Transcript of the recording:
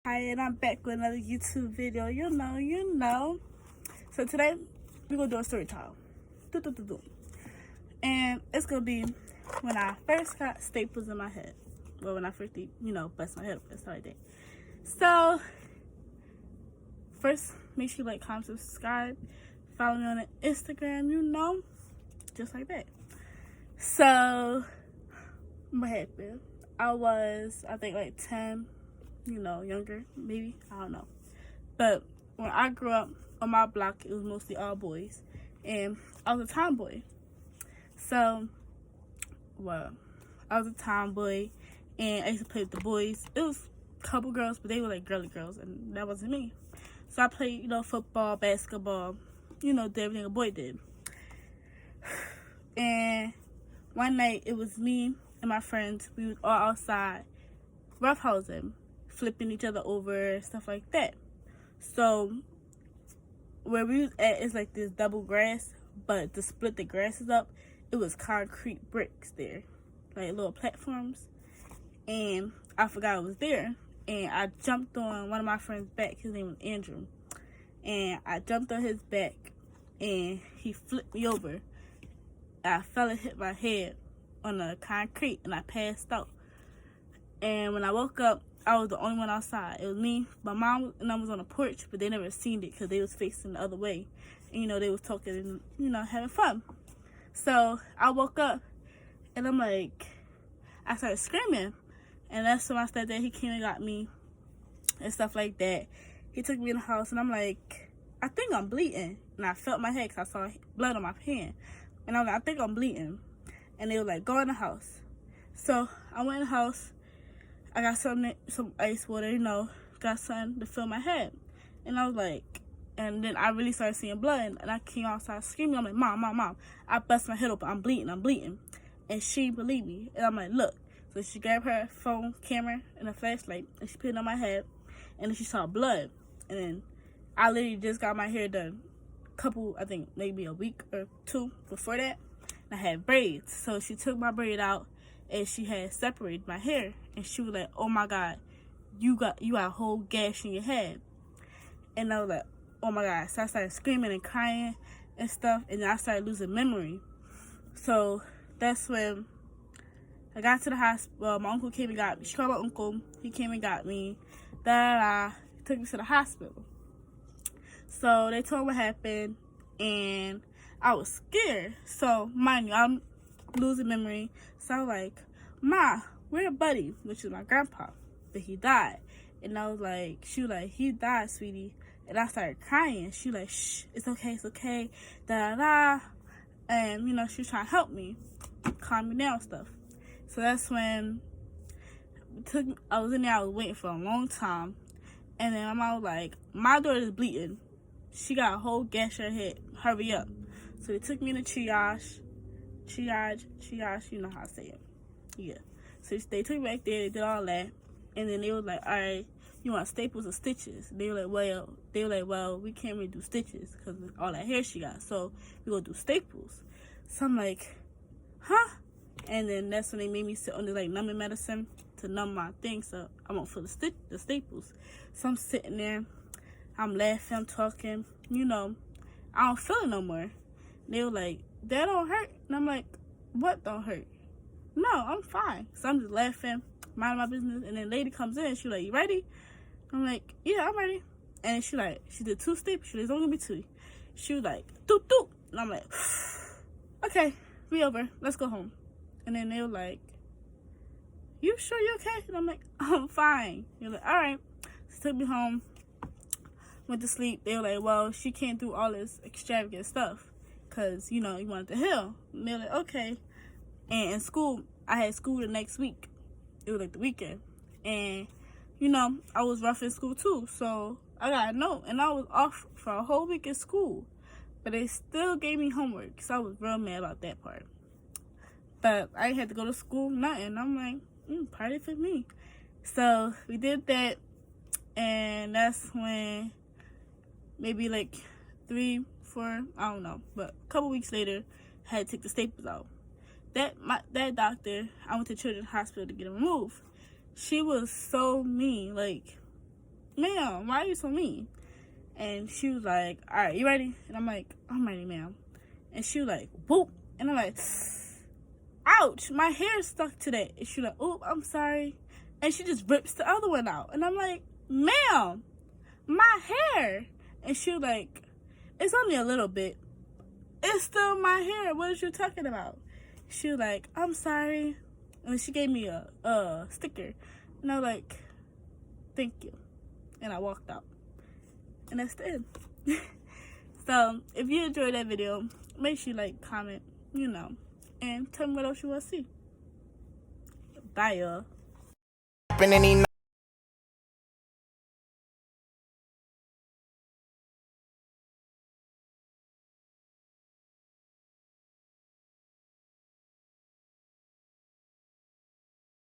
Hi, and I'm back with another YouTube video. You know. So today we're gonna do a story time. Do. And it's gonna be when I first got staples in my head. Well, when I first, bust my head up and stuff like that. So first, make sure you like, comment, subscribe, follow me on Instagram. Just like that. So what happened? I think like 10. Younger, maybe, I don't know. But when I grew up on my block, it was mostly all boys, and I was a tomboy. So, I was a tomboy, and I used to play with the boys. It was a couple girls, but they were like girly girls, and that wasn't me. So I played, football, basketball, did everything a boy did. And one night, it was me and my friends. We was all outside roughhousing, flipping each other over, stuff like that. So where we was at is like this double grass, but to split the grasses up, it was concrete bricks there, like little platforms. And I forgot it was there, and I jumped on one of my friends' back. His name was Andrew, and I jumped on his back, and he flipped me over. I fell and hit my head on the concrete, and I passed out. And when I woke up, I was the only one outside. It was me, my mom, and I was on the porch, but they never seen it because they was facing the other way. And, they was talking and, having fun. So I woke up, and I started screaming. And that's when my stepdad, he came and got me and stuff like that. He took me in the house, and I'm like, I think I'm bleeding. And I felt my head because I saw blood on my hand. And I'm like, I think I'm bleeding. And they were like, go in the house. So I went in the house. I got some ice water, got something to fill my head. And I was like, and then I really started seeing blood, and I came outside screaming. I'm like, Mom, I bust my head open, I'm bleeding. And she believed me. And I'm like, look. So she grabbed her phone camera and a flashlight, and she put it on my head, and then she saw blood. And then I literally just got my hair done I think maybe a week or two before that. And I had braids. So she took my braid out, and she had separated my hair, and she was like, oh my God, you got a whole gash in your head. And I was like, oh my God. So I started screaming and crying and stuff, and then I started losing memory. So that's when I got to the hospital. My uncle came and got me. She called my uncle. He came and got me. Took me to the hospital. So they told me what happened, and I was scared. So mind you, I'm losing memory. So I was like, Ma, where your buddy? Which is my grandpa, but he died. And I was like, she was like, he died, sweetie. And I started crying. She was like, shh, it's okay, and she was trying to help me, calm me down, stuff. So that's when I was in there. I was waiting for a long time, and then my mom was like, my daughter's bleeding, she got a whole gash in her head, hurry up. So they took me to triage, you know how to say it. Yeah. So they took me back there, they did all that, and then they was like, all right, you want staples or stitches? They were like, well, we can't really do stitches because of all that hair she got, so we gonna do staples. So I'm like, huh? And then that's when they made me sit on this numbing medicine to numb my thing, so I won't feel the staples. So I'm sitting there, I'm laughing, I'm talking, I don't feel it no more. They were like, that don't hurt. And I'm like, what don't hurt? No, I'm fine. So I'm just laughing, minding my business. And then lady comes in, she like, you ready? I'm like, yeah, I'm ready. And she did 2 staples. She was only gonna be 2. She was like, doop. And I'm like, okay, we over. Let's go home. And then they were like, you sure you okay? And I'm like, I'm fine. They're like, all right. So took me home, went to sleep. They were like, well, she can't do all this extravagant stuff because, you wanted to heal. And they were like, okay. And in school, I had school the next week. It was like the weekend. And, I was rough in school too. So I got a note. And I was off for a whole week in school. But they still gave me homework. So I was real mad about that part. But I had to go to school, nothing. I'm like, party for me. So we did that. And that's when maybe like 3, 4, I don't know. But a couple weeks later, I had to take the staples out. That doctor, I went to Children's Hospital to get it removed. She was so mean. Like, ma'am, why are you so mean? And she was like, all right, you ready? And I'm like, I'm ready, ma'am. And she was like, whoop. And I'm like, ouch, my hair is stuck to that. And she was like, oh, I'm sorry. And she just rips the other one out. And I'm like, ma'am, my hair. And she was like, it's only a little bit. It's still my hair. What are you talking about? She was like, I'm sorry. And she gave me a sticker. And I was like, thank you. And I walked out. And that's the end. So, if you enjoyed that video, make sure you like, comment, and tell me what else you want to see. Bye, y'all.